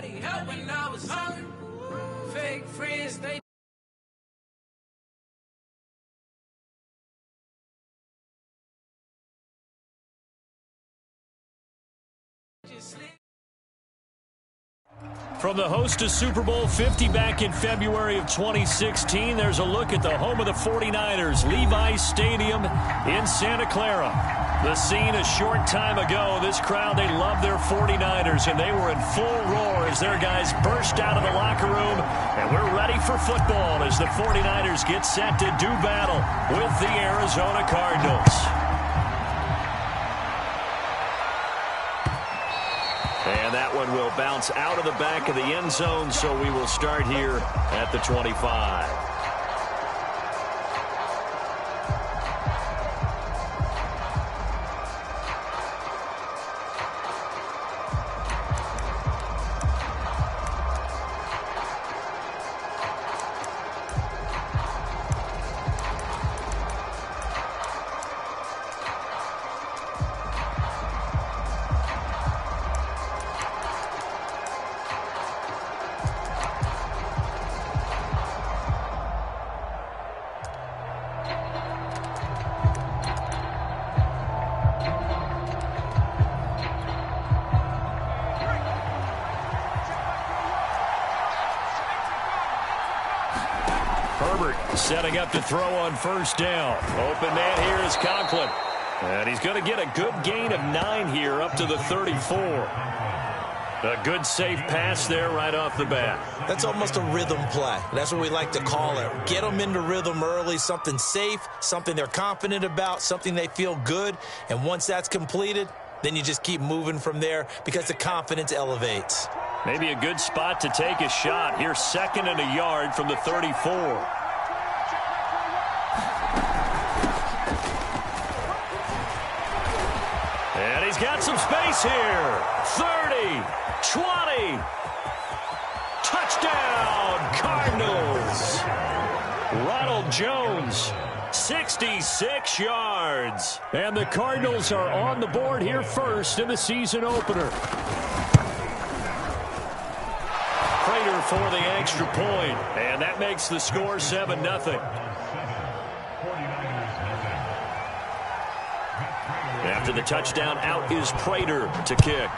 nobody help when I was hungry. Fake friends, they just slip. From the host of Super Bowl 50 back in February of 2016, there's a look at the home of the 49ers, Levi's Stadium in Santa Clara. The scene a short time ago. This crowd, they love their 49ers, and they were in full roar as their guys burst out of the locker room. And we're ready for football as the 49ers get set to do battle with the Arizona Cardinals. And that one will bounce out of the back of the end zone, so we will start here at the 25. Setting up to throw on first down. Open man here is Conklin. And he's going to get a good gain of 9 here up to the 34. A good safe pass there right off the bat. That's almost a rhythm play. That's what we like to call it. Get them into rhythm early, something safe, something they're confident about, something they feel good. And once that's completed, then you just keep moving from there because the confidence elevates. Maybe a good spot to take a shot. Here's 2nd and a yard from the 34. And he's got some space here. 30, 20. Touchdown, Cardinals. Ronald Jones, 66 yards. And the Cardinals are on the board here first in the season opener. Prater for the extra point. And that makes the score 7-0. After the touchdown, out is Prater to kick.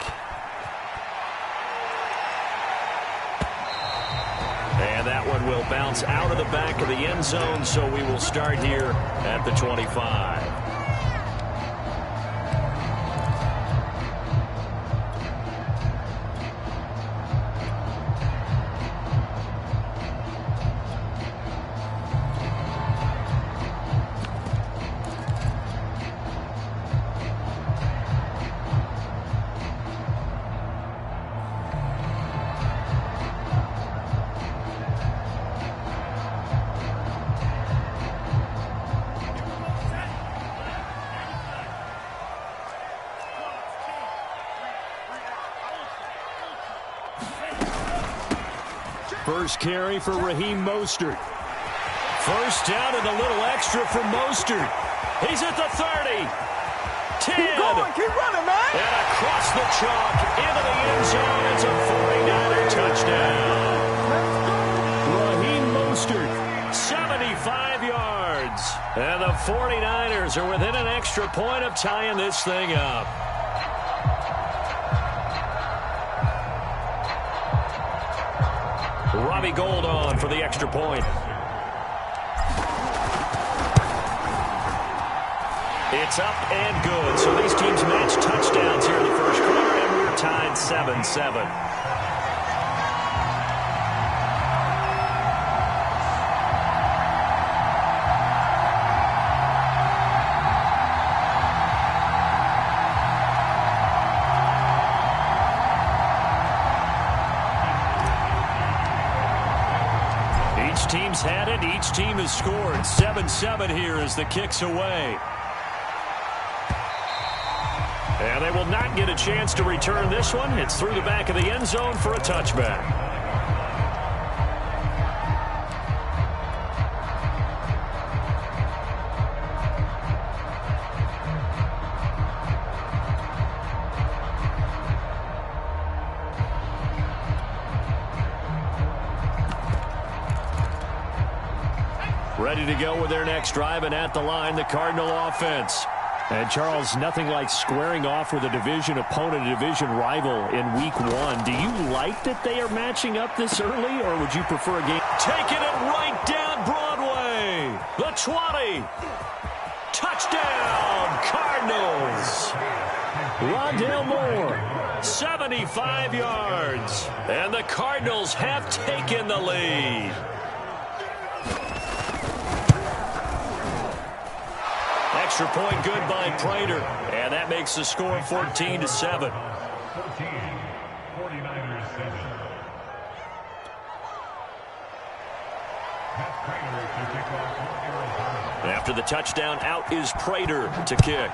And that one will bounce out of the back of the end zone, so we will start here at the 25. First carry for Raheem Mostert. First down and a little extra for Mostert. He's at the 30. 10. Keep going, keep running, man. And across the chalk into the end zone. It's a 49er touchdown. Raheem Mostert, 75 yards. And the 49ers are within an extra point of tying this thing up. Robbie Gould on for the extra point. It's up and good. So these teams match touchdowns here in the first quarter, and we're tied 7-7. Team's had it. Each team has scored. 7-7 here as the kick's away. And they will not get a chance to return this one. It's through the back of the end zone for a touchback. ready to go with their next drive, and at the line, the Cardinal offense. And, Charles, nothing like squaring off with a division opponent, a division rival in Week 1. Do you like that they are matching up this early, or would you prefer a game? Taking it right down Broadway. The 20. Touchdown, Cardinals. Rondale Moore, 75 yards. And the Cardinals have taken the lead. Extra point good by Prater. And that makes the score 14-7. After the touchdown, out is Prater to kick.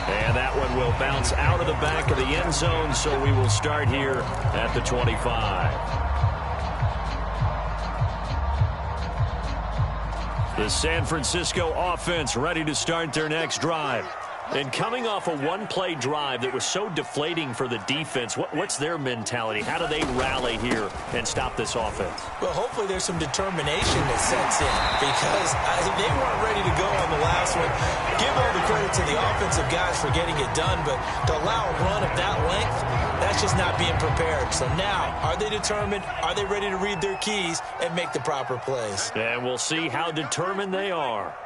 And that one will bounce out of the back of the end zone, so we will start here at the 25. The San Francisco offense ready to start their next drive. And coming off a one-play drive that was so deflating for the defense, what's their mentality? How do they rally here and stop this offense? Well, hopefully there's some determination that sets in, because they weren't ready to go on the last one. Give all the credit to the offensive guys for getting it done, but to allow a run of that length, that's just not being prepared. So now, are they determined? Are they ready to read their keys and make the proper plays? And we'll see how determined they are.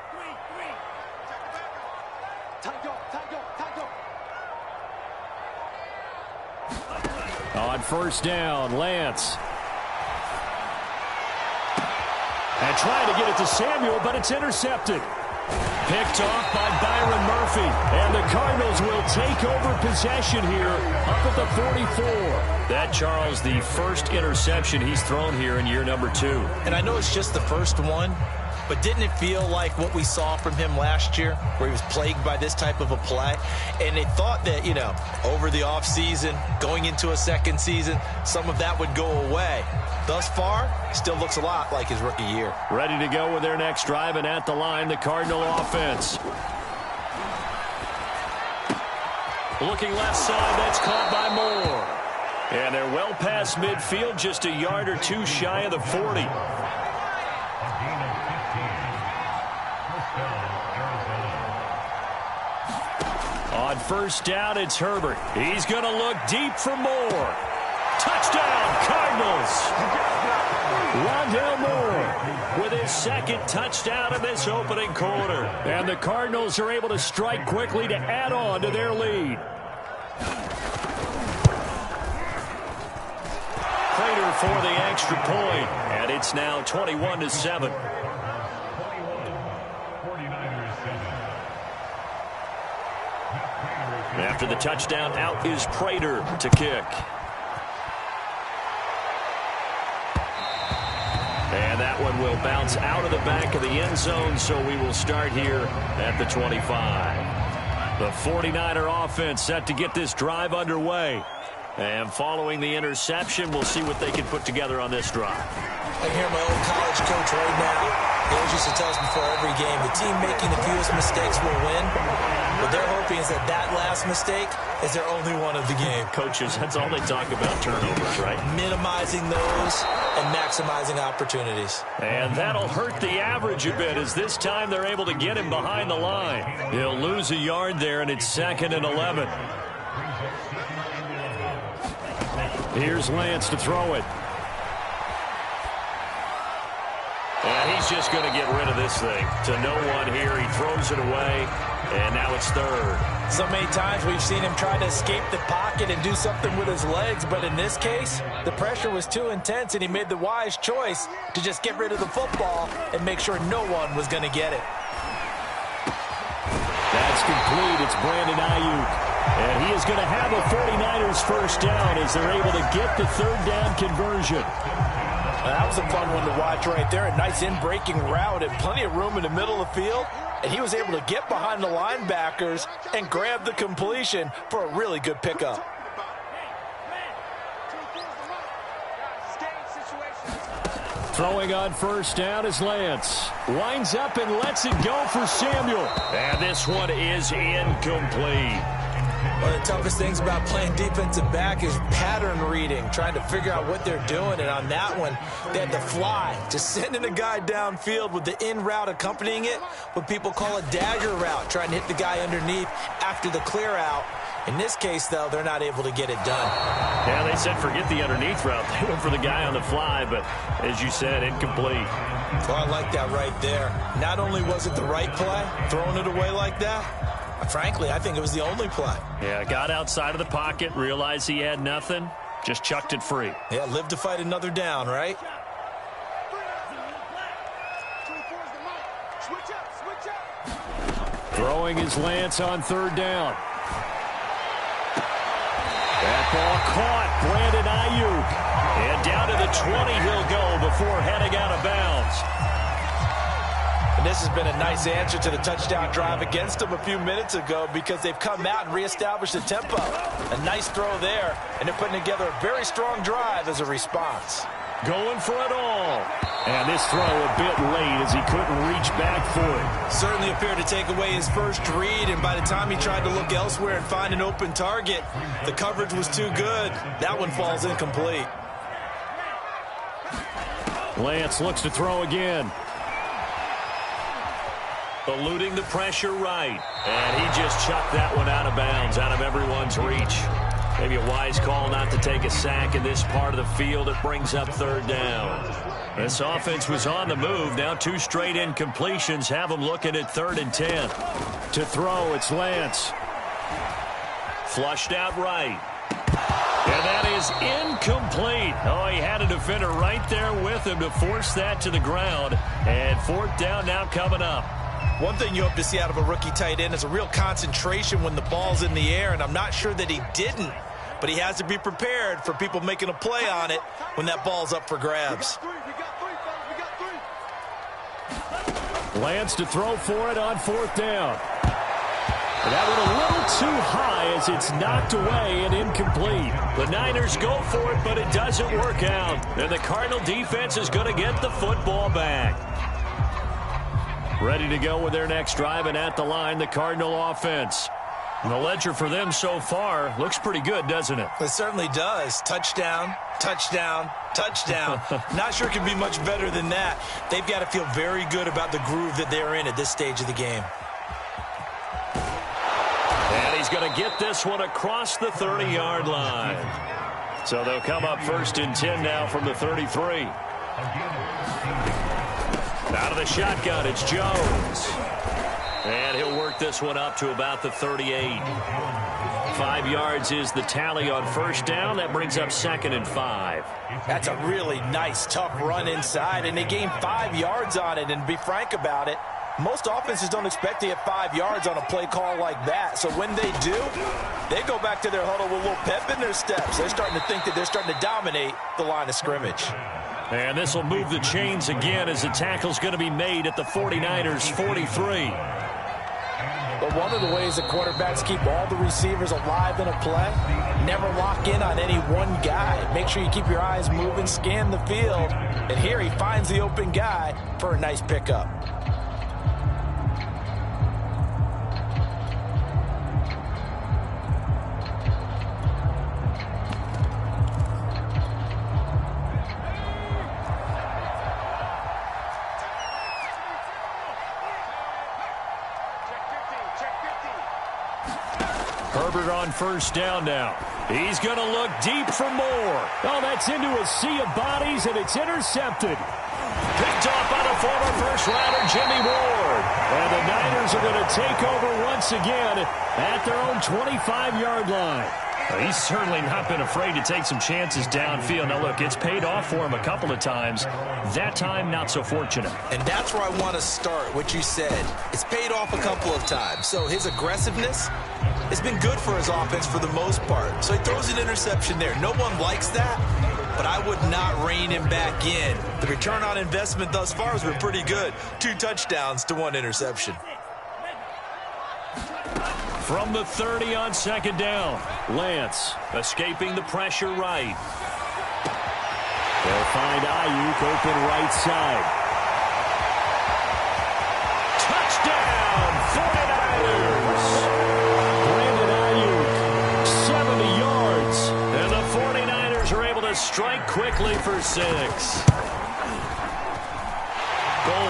On first down, Lance. And trying to get it to Samuel, but it's intercepted. Picked off by Byron Murphy. And the Cardinals will take over possession here up at the 44. That, Charles, the first interception he's thrown here in year number 2. And I know it's just the first one, but didn't it feel like what we saw from him last year, where he was plagued by this type of a play? And they thought that, over the offseason, going into a second season, some of that would go away. Thus far, still looks a lot like his rookie year. Ready to go with their next drive, and at the line, the Cardinal offense. Looking left side, that's caught by Moore. And they're well past midfield, just a yard or two shy of the 40. On first down, it's Herbert. He's going to look deep for Moore. Touchdown, Cardinals. Rondale Moore with his second touchdown in this opening quarter. And the Cardinals are able to strike quickly to add on to their lead. Prater for the extra point, and it's now 21-7. After the touchdown, out is Prater to kick. And that one will bounce out of the back of the end zone, so we will start here at the 25. The 49er offense set to get this drive underway. And following the interception, we'll see what they can put together on this drive. I hear my old college coach right now. He always used to tell us before every game, the team making the fewest mistakes will win. What they're hoping is that last mistake is their only one of the game. Coaches, that's all they talk about, turnovers, right? Minimizing those and maximizing opportunities. And that'll hurt the average a bit, as this time they're able to get him behind the line. He'll lose a yard there, and it's 2nd and 11. Here's Lance to throw it. And he's just going to get rid of this thing. To no one here. He throws it away, and now it's 3rd. So many times we've seen him try to escape the pocket and do something with his legs, but in this case, the pressure was too intense, and he made the wise choice to just get rid of the football and make sure no one was going to get it. That's complete. It's Brandon Ayuk. And he is going to have a 49ers first down as they're able to get the 3rd down conversion. That was a fun one to watch right there. A nice in-breaking route and plenty of room in the middle of the field. And he was able to get behind the linebackers and grab the completion for a really good pickup. Throwing on first down is Lance. Lines up and lets it go for Samuel. And this one is incomplete. One of the toughest things about playing defensive back is pattern reading, trying to figure out what they're doing. And on that one, they had to fly, just sending a guy downfield with the in route accompanying it, what people call a dagger route, trying to hit the guy underneath after the clear out. In this case, though, they're not able to get it done. Yeah, they said forget the underneath route. They went for the guy on the fly, but as you said, incomplete. Well, I like that right there. Not only was it the right play, throwing it away like that, frankly, I think it was the only play. Yeah, got outside of the pocket, realized he had nothing, just chucked it free. Yeah, live to fight another down, right? Throwing is Lance on third down. That ball caught. Brandon Ayuk. And down to the 20 he'll go before heading out of bounds. And this has been a nice answer to the touchdown drive against them a few minutes ago because they've come out and reestablished the tempo. A nice throw there, and they're putting together a very strong drive as a response. Going for it all. And this throw a bit late as he couldn't reach back for it. Certainly appeared to take away his first read, and by the time he tried to look elsewhere and find an open target, the coverage was too good. That one falls incomplete. Lance looks to throw again. Eluding the pressure right. And he just chucked that one out of bounds, out of everyone's reach. Maybe a wise call not to take a sack in this part of the field. It brings up third down. This offense was on the move. Now 2 straight incompletions have them looking at 3rd and 10. To throw, it's Lance. Flushed out right. And that is incomplete. Oh, he had a defender right there with him to force that to the ground. And 4th down now coming up. One thing you hope to see out of a rookie tight end is a real concentration when the ball's in the air, and I'm not sure that he didn't, but he has to be prepared for people making a play on it when that ball's up for grabs. Lance to throw for it on 4th down. And that one a little too high as it's knocked away and incomplete. The Niners go for it, but it doesn't work out. And the Cardinal defense is going to get the football back. Ready to go with their next drive, and at the line, the Cardinal offense. And the ledger for them so far looks pretty good, doesn't it? It certainly does. Touchdown, touchdown, touchdown. Not sure it can be much better than that. They've got to feel very good about the groove that they're in at this stage of the game. And he's going to get this one across the 30-yard line. So they'll come up 1st and 10 now from the 33. Out of the shotgun, it's Jones. And he'll work this one up to about the 38. 5 yards is the tally on 1st down. That brings up 2nd and 5. That's a really nice, tough run inside, and they gained 5 yards on it. And to be frank about it, most offenses don't expect to get 5 yards on a play call like that. So when they do, they go back to their huddle with a little pep in their steps. They're starting to think that they're starting to dominate the line of scrimmage. And this will move the chains again as the tackle's going to be made at the 49ers' 43. But one of the ways that quarterbacks keep all the receivers alive in a play, never lock in on any one guy. Make sure you keep your eyes moving, scan the field. And here he finds the open guy for a nice pickup. Herbert on 1st down now. He's going to look deep for more. Oh, that's into a sea of bodies, and it's intercepted. Picked off by the former first-rounder Jimmy Ward. And the Niners are going to take over once again at their own 25-yard line. Well, he's certainly not been afraid to take some chances downfield. Now, look, it's paid off for him a couple of times. That time, not so fortunate. And that's where I want to start, what you said. It's paid off a couple of times. So his aggressiveness has been good for his offense for the most part. So he throws an interception there. No one likes that, but I would not rein him back in. The return on investment thus far has been pretty good. 2 touchdowns to 1 interception. From the 30 on 2nd down, Lance escaping the pressure right. They'll find Ayuk open right side. Touchdown, 49ers! Brandon Ayuk strike quickly for 6. Gold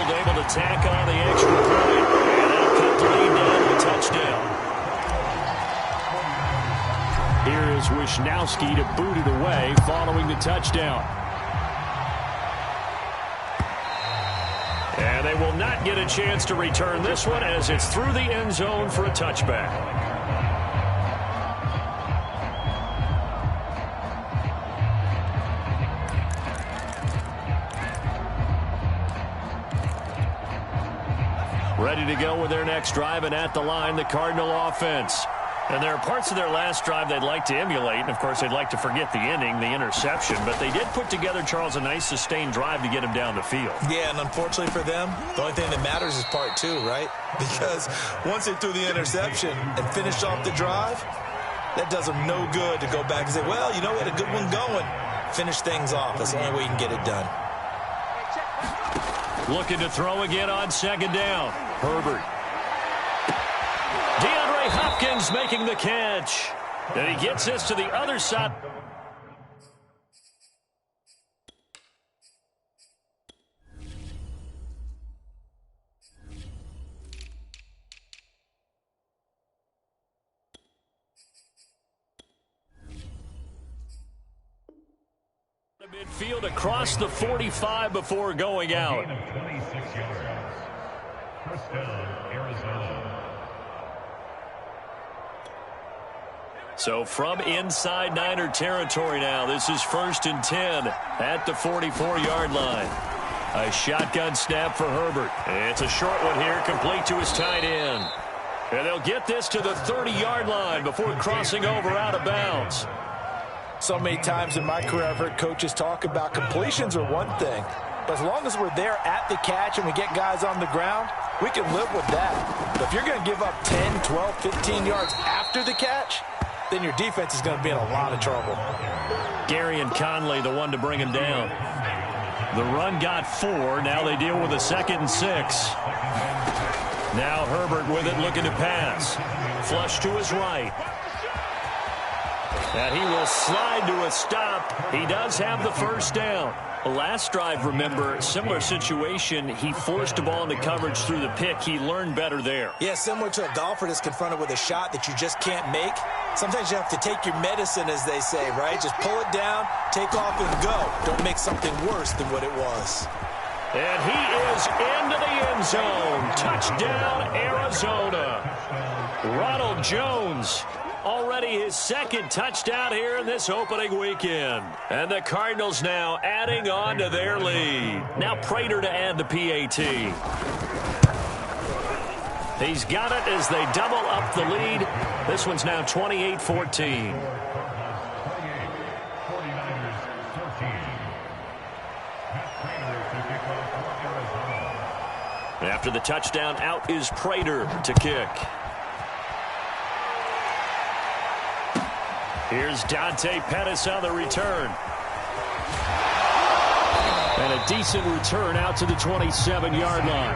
able to tack on the extra point. And that'll cut the lead down to a touchdown. Here is Wisnowski to boot it away following the touchdown. And they will not get a chance to return this one as it's through the end zone for a touchback. Ready to go with their next drive, and at the line, the Cardinal offense. And there are parts of their last drive they'd like to emulate, and of course they'd like to forget the inning, the interception, but they did put together, Charles, a nice sustained drive to get him down the field. Yeah, and unfortunately for them, the only thing that matters is part 2, right? Because once they threw the interception and finished off the drive, that does them no good to go back and say, well, you know, we had a good one going. Finish things off. That's the only way you can get it done. Looking to throw again on second down. Herbert. DeAndre Hopkins making the catch. And he gets this to the other side. Midfield across the 45 before going out. 26 yards. First down, Arizona. So from inside Niner territory now, this is 1st and 10 at the 44-yard line. A shotgun snap for Herbert. It's a short one here, complete to his tight end. And they'll get this to the 30-yard line before crossing over out of bounds. So many times in my career I've heard coaches talk about completions are one thing, but as long as we're there at the catch and we get guys on the ground, we can live with that. But if you're going to give up 10, 12, 15 yards after the catch, then your defense is going to be in a lot of trouble. Gary and Conley, the one to bring him down. The run got 4. Now they deal with a 2nd and 6. Now Herbert with it, looking to pass. Flush to his right. And he will slide to a stop. He does have the first down. Last drive, remember, similar situation. He forced the ball into coverage through the pick. He learned better there. Yeah, similar to a golfer that's confronted with a shot that you just can't make. Sometimes you have to take your medicine, as they say, right? Just pull it down, take off, and go. Don't make something worse than what it was. And he is into the end zone. Touchdown, Arizona. Ronald Jones. Already his 2nd touchdown here in this opening weekend. And the Cardinals now adding on to their lead. Now Prater to add the PAT. He's got it as they double up the lead. This one's now 28-14. After the touchdown, out is Prater to kick. Here's Dante Pettis on the return. And a decent return out to the 27-yard line.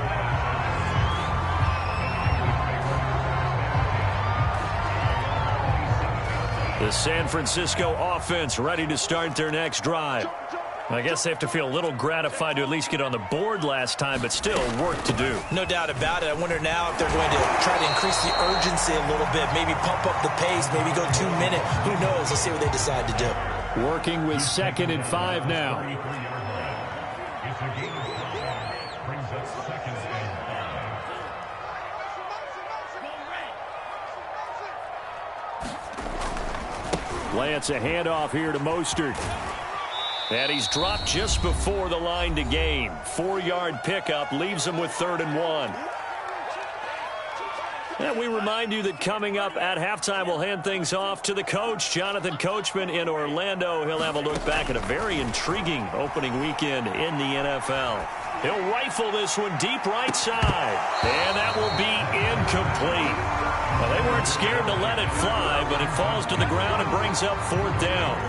The San Francisco offense ready to start their next drive. I guess they have to feel a little gratified to at least get on the board last time, but still work to do. No doubt about it. I wonder now if they're going to try to increase the urgency a little bit, maybe pump up the pace, maybe go 2 minute. Who knows? Let's see what they decide to do. Working with 2nd and 5 now. Lance, a handoff here to Mostert. And he's dropped just before the line to gain. 4-yard pickup leaves him with 3rd and 1. And we remind you that coming up at halftime, we'll hand things off to the coach, Jonathan Coachman in Orlando. He'll have a look back at a very intriguing opening weekend in the NFL. He'll rifle this one deep right side. And that will be incomplete. Well, they weren't scared to let it fly, but it falls to the ground and brings up 4th down.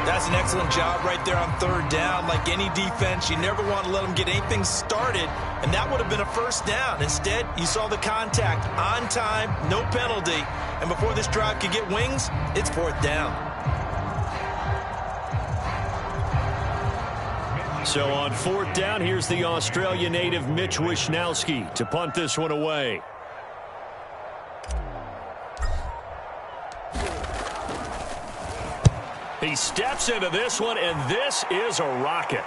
That's an excellent job right there on 3rd down. Like any defense, you never want to let them get anything started, and that would have been a 1st down. Instead, you saw the contact on time, no penalty, and before this drive could get wings, it's 4th down. So on 4th down, here's the Australia native Mitch Wishnowsky to punt this one away. He steps into this one, and this is a rocket.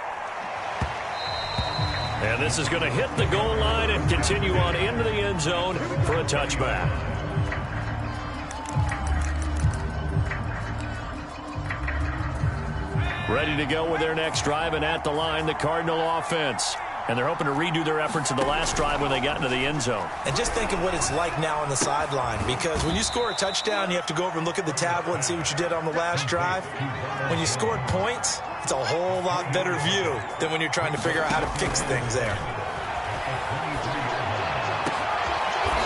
And this is going to hit the goal line and continue on into the end zone for a touchback. Ready to go with their next drive, and at the line, the Cardinal offense. And they're hoping to redo their efforts of the last drive when they got into the end zone. And just think of what it's like now on the sideline, because when you score a touchdown, you have to go over and look at the tablet and see what you did on the last drive. When you scored points, it's a whole lot better view than when you're trying to figure out how to fix things there.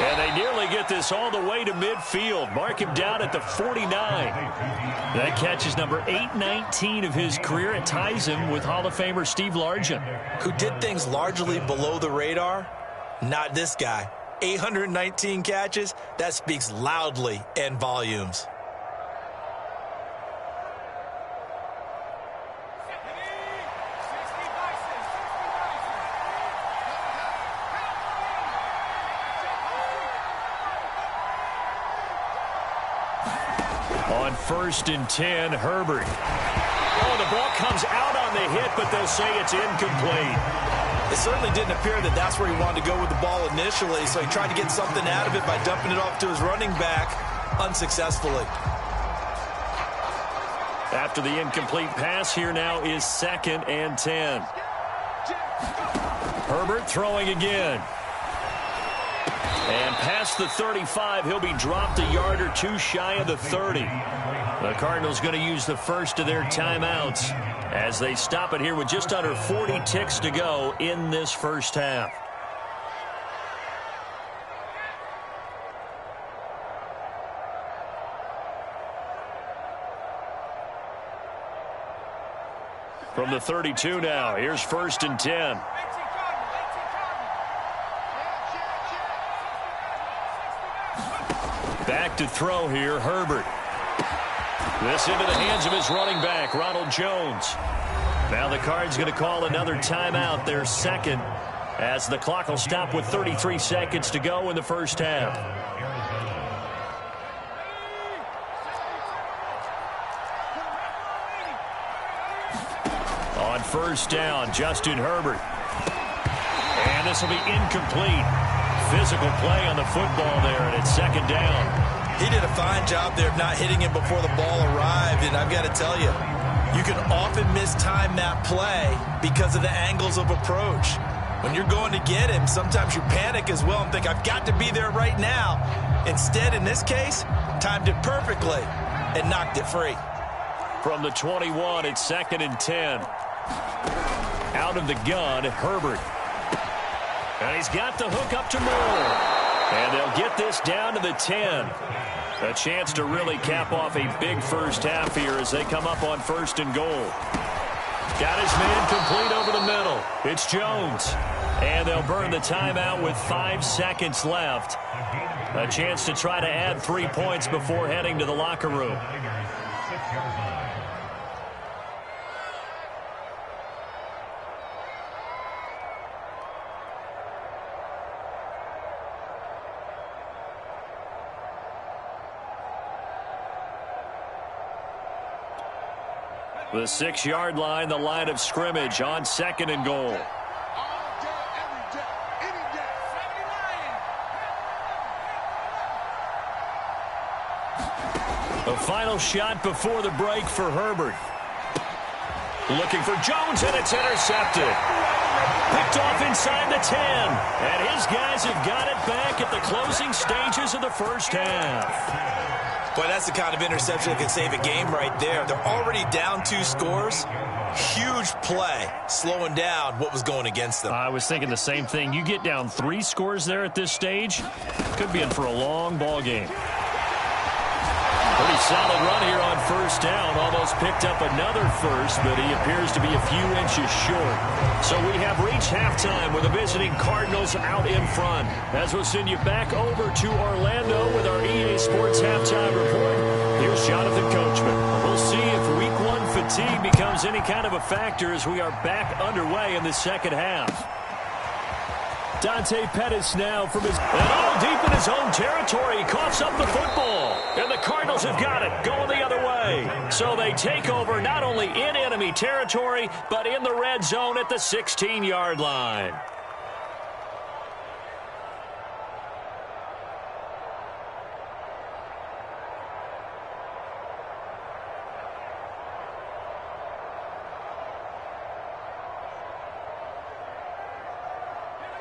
And they nearly get this all the way to midfield. Mark him down at the 49. That catch is number 819 of his career. It ties him with Hall of Famer Steve Largent, who did things largely below the radar. Not this guy. 819 catches, that speaks loudly in volumes. On 1st and 10, Herbert. Oh, the ball comes out on the hit, but they'll say it's incomplete. It certainly didn't appear that that's where he wanted to go with the ball initially, so he tried to get something out of it by dumping it off to his running back unsuccessfully. After the incomplete pass, here now is 2nd and 10. Herbert throwing again. And past the 35, he'll be dropped a yard or two shy of the 30. The Cardinals going to use the first of their timeouts as they stop it here with just under 40 ticks to go in this first half. From the 32 now, here's 1st and 10. Back to throw here, Herbert. This into the hands of his running back, Ronald Jones. Now the Cards going to call another timeout, their second, as the clock will stop with 33 seconds to go in the first half. On 1st down, Justin Herbert. And this will be incomplete. Physical play on the football there, and it's 2nd down. He did a fine job there of not hitting him before the ball arrived, and I've got to tell you, you can often mistime that play because of the angles of approach. When you're going to get him, sometimes you panic as well and think, I've got to be there right now. Instead, in this case, timed it perfectly and knocked it free. From the 21, it's 2nd and 10. Out of the gun, Herbert. And he's got the hook up to Moore. And they'll get this down to the 10. A chance to really cap off a big first half here as they come up on 1st and goal. Got his man complete over the middle. It's Jones. And they'll burn the timeout with 5 seconds left. A chance to try to add 3 points before heading to the locker room. The 6-yard line, the line of scrimmage on 2nd and goal. The final shot before the break for Herbert. Looking for Jones, and it's intercepted. Picked off inside the 10. And his guys have got it back at the closing stages of the first half. Boy, that's the kind of interception that can save a game right there. They're already down 2 scores. Huge play, slowing down what was going against them. I was thinking the same thing. You get down 3 scores there at this stage, could be in for a long ball game. Pretty solid run here on 1st down. Almost picked up another first, but he appears to be a few inches short. So we have reached halftime with the visiting Cardinals out in front. As we'll send you back over to Orlando with our EA Sports Halftime Report, here's Jonathan Coachman. We'll see you if week one fatigue becomes any kind of a factor as we are back underway in the second half. Dante Pettis now from his... And all deep in his own territory. He coughs up the football. And the Cardinals have got it, going the other way. So they take over not only in enemy territory, but in the red zone at the 16-yard line.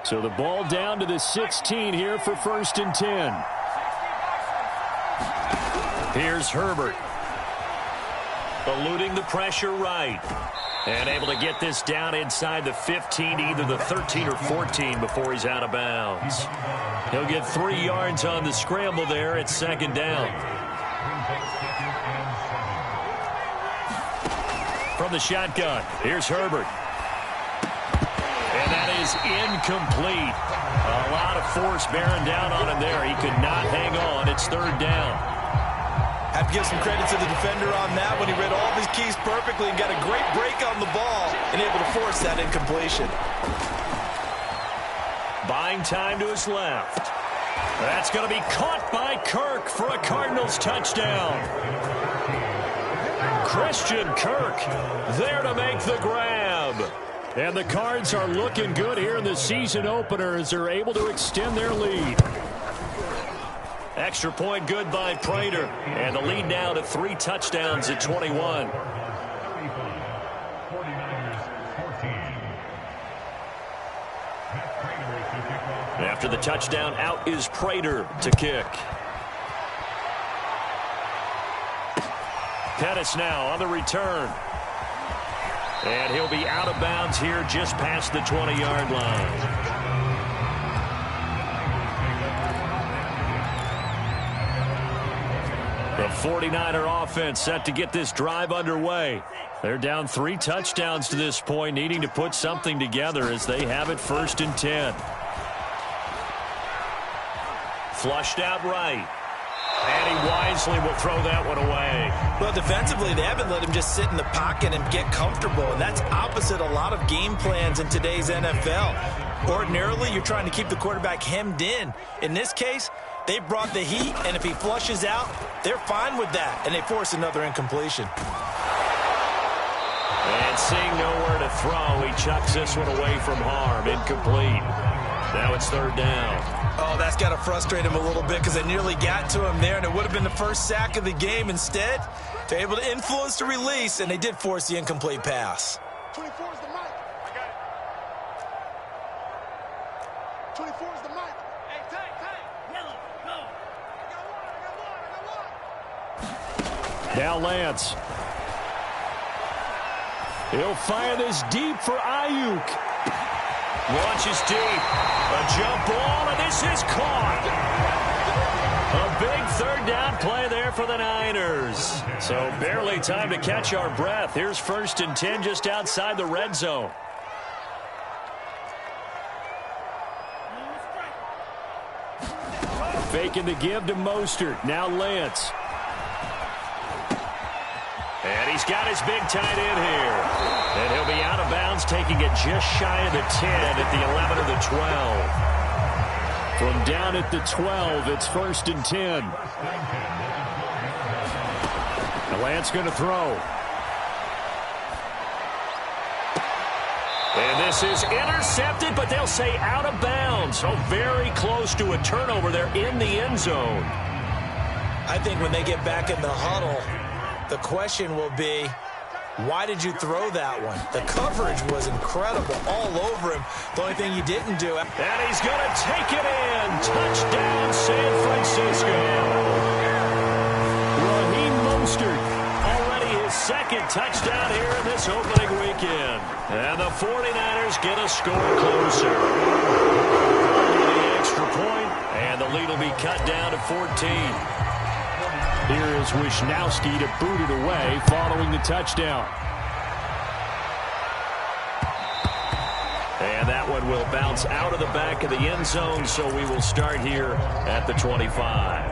So the ball down to the 16 here for 1st and 10. Here's Herbert. Eluding the pressure right. And able to get this down inside the 15, either the 13 or 14 before he's out of bounds. He'll get 3 yards on the scramble there at 2nd down. From the shotgun, here's Herbert. And that is incomplete. A lot of force bearing down on him there. He could not hang on. It's 3rd down. Have to give some credit to the defender on that when he read all of his keys perfectly and got a great break on the ball and able to force that incompletion. Buying time to his left. That's going to be caught by Kirk for a Cardinals touchdown. Christian Kirk there to make the grab. And the Cards are looking good here in the season opener as they're able to extend their lead. Extra point good by Prater. And the lead now to 3 touchdowns at 21. After the touchdown, out is Prater to kick. Pettis now on the return. And he'll be out of bounds here just past the 20-yard line. The 49er offense set to get this drive underway. They're down 3 touchdowns to this point, needing to put something together as they have it 1st and 10. Flushed out right. And he wisely will throw that one away. Well, defensively, they haven't let him just sit in the pocket and get comfortable, and that's opposite a lot of game plans in today's NFL. Ordinarily, you're trying to keep the quarterback hemmed in. In this case, they brought the heat, and if he flushes out, they're fine with that, and they force another incompletion. And seeing nowhere to throw, he chucks this one away from harm. Incomplete. Now it's 3rd down. Oh, that's got to frustrate him a little bit because they nearly got to him there, and it would have been the first sack of the game. Instead, they're able to influence the release, and they did force the incomplete pass. 24 is the mic. I got it. 24 is the mic. Hey, take. Yellow, go. I got one. Now Lance. He'll fire this deep for Ayuk. Launches deep. A jump ball, and this is caught. A big 3rd down play there for the Niners. So barely time to catch our breath. Here's 1st and 10 just outside the red zone. Faking the give to Mostert. Now Lance. And he's got his big tight end here. And he'll be out of bounds, taking it just shy of the 10 at the 11 or the 12. From down at the 12, it's 1st and 10. And Lance going to throw. And this is intercepted, but they'll say out of bounds. So very close to a turnover there in the end zone. I think when they get back in the huddle, the question will be, why did you throw that one? The coverage was incredible all over him. The only thing he didn't do. And he's going to take it in. Touchdown, San Francisco. Raheem Mostert, already his 2nd touchdown here in this opening weekend. And the 49ers get a score closer. The extra point, and the lead will be cut down to 14. Here is Wisnowski to boot it away following the touchdown. And that one will bounce out of the back of the end zone, so we will start here at the 25.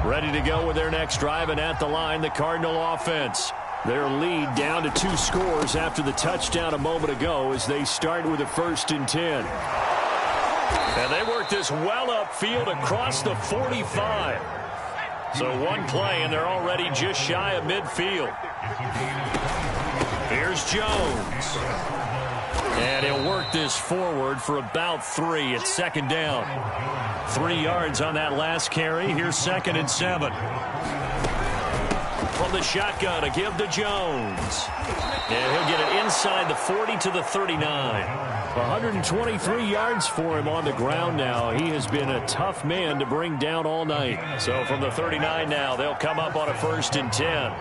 Ready to go with their next drive, and at the line, the Cardinal offense. Their lead down to 2 scores after the touchdown a moment ago as they start with a 1st and 10. And they work this well upfield across the 45. So one play, and they're already just shy of midfield. Here's Jones. And he'll work this forward for about 3 at 2nd down. 3 yards on that last carry. Here's 2nd and 7. From the shotgun, a give to Jones. And he'll get it inside the 40 to the 39. 123 yards for him on the ground now. He has been a tough man to bring down all night. So from the 39 now, they'll come up on a 1st and 10.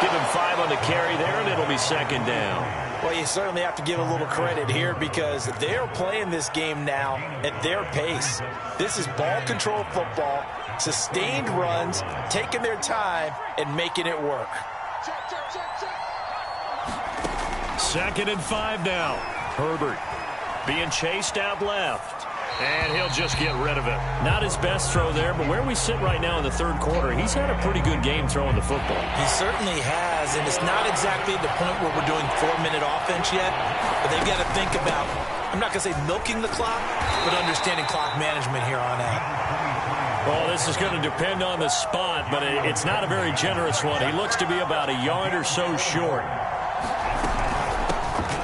Give him 5 on the carry there, and it'll be 2nd down. Well, you certainly have to give a little credit here because they're playing this game now at their pace. This is ball control football, sustained runs, taking their time, and making it work. 2nd and 5 now. Herbert being chased out left. And he'll just get rid of it. Not his best throw there, but where we sit right now in the 3rd quarter, he's had a pretty good game throwing the football. He certainly has, and it's not exactly the point where we're doing 4-minute offense yet, but they've got to think about, I'm not going to say milking the clock, but understanding clock management here on out. Well, this is going to depend on the spot, but it's not a very generous one. He looks to be about a yard or so short.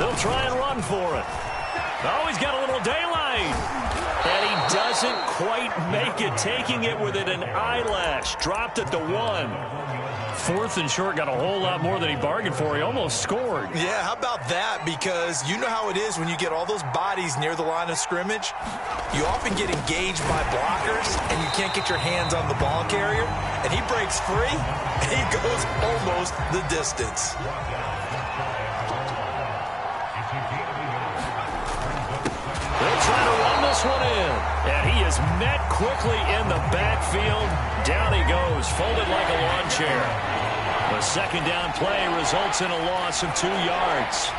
They'll try and run for it. Oh, he's got a little daylight. And he doesn't quite make it, taking it within an eyelash. Dropped at the 1. 4th and short, got a whole lot more than he bargained for. He almost scored. Yeah, how about that? Because you know how it is when you get all those bodies near the line of scrimmage. You often get engaged by blockers, and you can't get your hands on the ball carrier. And he breaks free, and he goes almost the distance. They'll try to run this one in. And he is met quickly in the backfield. Down he goes, folded like a lawn chair. The 2nd down play results in a loss of 2 yards.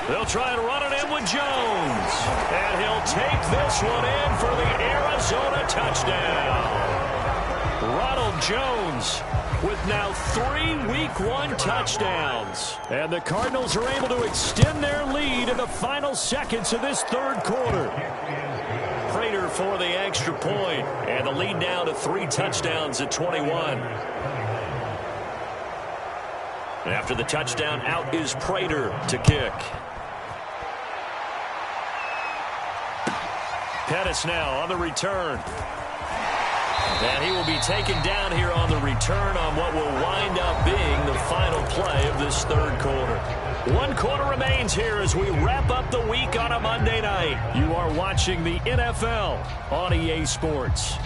They'll try and run it in with Jones. And he'll take this one in for the Arizona touchdown. Ronald Jones with now 3 Week 1 touchdowns. And the Cardinals are able to extend their lead in the final seconds of this 3rd quarter. Prater for the extra point, and the lead now to 3 touchdowns at 21. After the touchdown, out is Prater to kick. Pettis now on the return. And he will be taken down here on the return on what will wind up being the final play of this 3rd quarter. 1 quarter remains here as we wrap up the week on a Monday night. You are watching the NFL on EA Sports.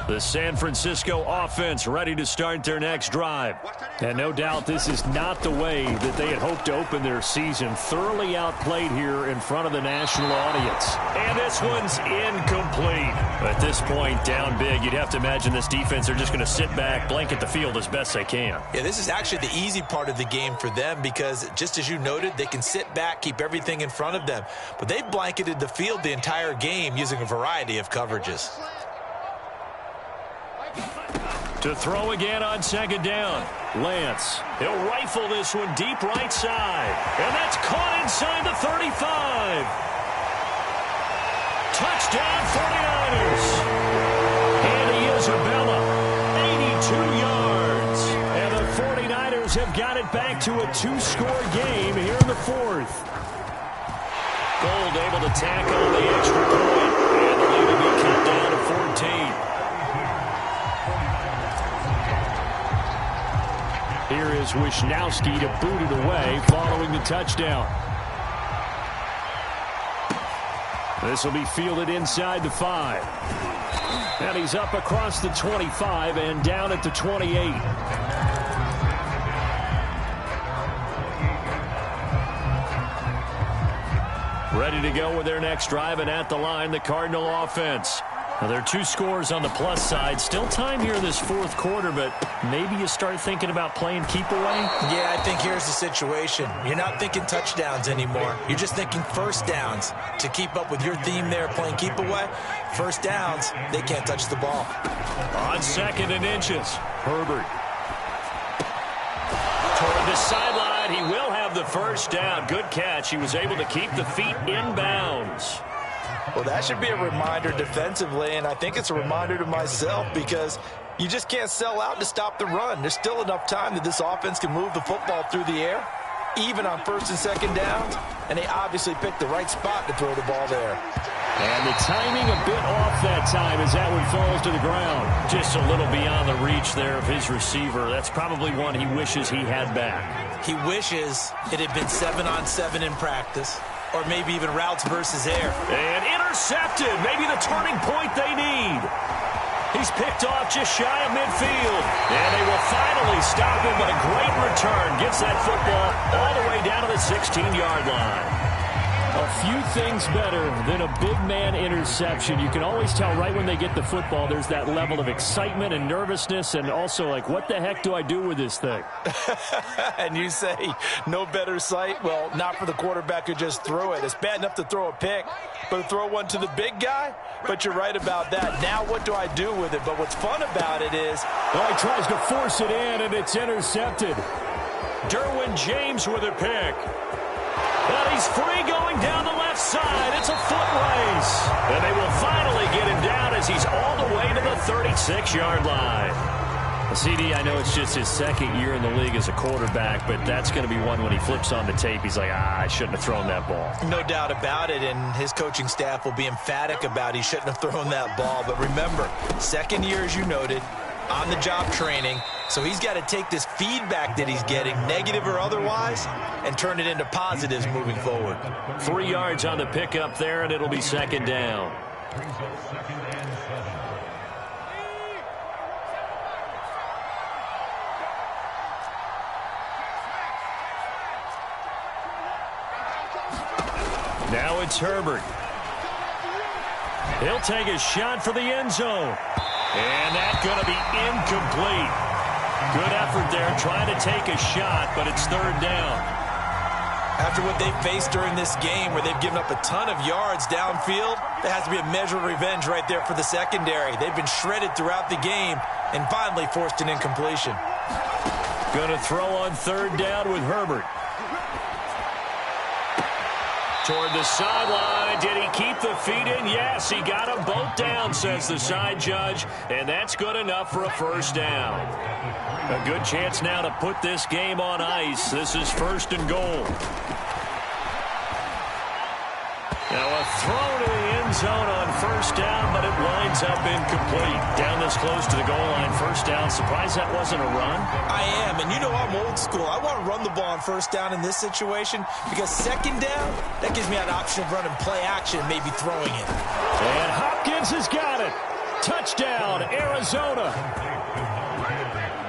The San Francisco offense ready to start their next drive. And no doubt this is not the way that they had hoped to open their season. Thoroughly outplayed here in front of the national audience. And this one's incomplete. At this point, down big, you'd have to imagine this defense are just going to sit back, blanket the field as best they can. Yeah, this is actually the easy part of the game for them because, just as you noted, they can sit back, keep everything in front of them. But they've blanketed the field the entire game using a variety of coverages. To throw again on 2nd down. Lance, he'll rifle this one deep right side. And that's caught inside the 35. Touchdown 49ers. And Isabella, 82 yards. And the 49ers have got it back to a 2-score game here in the 4th. Gold able to tack on the extra point. And the lead will be cut down to 14. Here is Wisnowski to boot it away following the touchdown. This will be fielded inside the 5. And he's up across the 25 and down at the 28. Ready to go with their next drive, and at the line, the Cardinal offense. Well, there are 2 scores on the plus side. Still time here in this fourth quarter, but maybe you start thinking about playing keep away? Yeah, I think here's the situation. You're not thinking touchdowns anymore. You're just thinking first downs. To keep up with your theme there, playing keep away, first downs, they can't touch the ball. On 2nd and inches, Herbert. Toward the sideline, he will have the first down. Good catch. He was able to keep the feet in bounds. Well, that should be a reminder defensively, and I think it's a reminder to myself because you just can't sell out to stop the run. There's still enough time that this offense can move the football through the air, even on 1st and 2nd downs, and they obviously picked the right spot to throw the ball there. And the timing a bit off that time as that one falls to the ground. Just a little beyond the reach there of his receiver. That's probably one he wishes he had back. He wishes it had been 7-on-7 in practice, or maybe even routes versus air. And intercepted. Maybe the turning point they need. He's picked off just shy of midfield. And they will finally stop him, but a great return gets that football all the way down to the 16-yard line. A few things better than a big man interception. You can always tell right when they get the football, there's that level of excitement and nervousness, and also like, what the heck do I do with this thing? And you say no better sight? Well, not for the quarterback who just threw it. It's bad enough to throw a pick, but to throw one to the big guy? But you're right about that. Now what do I do with it? But what's fun about it is... Well, he tries to force it in, and it's intercepted. Derwin James with a pick. But he's free going down the left side. It's a foot race. And they will finally get him down as he's all the way to the 36-yard line. CD, I know it's just his 2nd year in the league as a quarterback, but that's going to be one when he flips on the tape. He's like, I shouldn't have thrown that ball. No doubt about it, and his coaching staff will be emphatic about he shouldn't have thrown that ball. But remember, 2nd year, as you noted, on-the-job training. So he's got to take this feedback that he's getting, negative or otherwise, and turn it into positives moving forward. 3 yards on the pickup there, and it'll be 2nd down. Now it's Herbert. He'll take a shot for the end zone. And that's going to be incomplete. Good effort there trying to take a shot, but it's 3rd down. After what they've faced during this game where they've given up a ton of yards downfield, there has to be a measure of revenge right there for the secondary. They've been shredded throughout the game and finally forced an incompletion. Going to throw on 3rd down with Herbert. Toward the sideline. Did he keep the feet in? Yes, he got them both down, says the side judge, and that's good enough for a 1st down. A good chance now to put this game on ice. This is 1st and goal. Now a throw to the end zone on 1st down, but it winds up incomplete. Down this close to the goal line, 1st down. Surprised that wasn't a run? I am, and you know I'm old school. I want to run the ball on 1st down in this situation because 2nd down, that gives me an option of running play action, maybe throwing it. And Hopkins has got it. Touchdown, Arizona.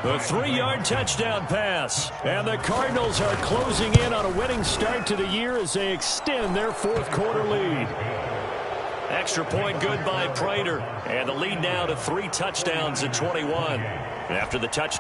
The 3-yard touchdown pass. And the Cardinals are closing in on a winning start to the year as they extend their 4th quarter lead. Extra point good by Prater. And the lead now to 3 touchdowns at 21. After the touchdown.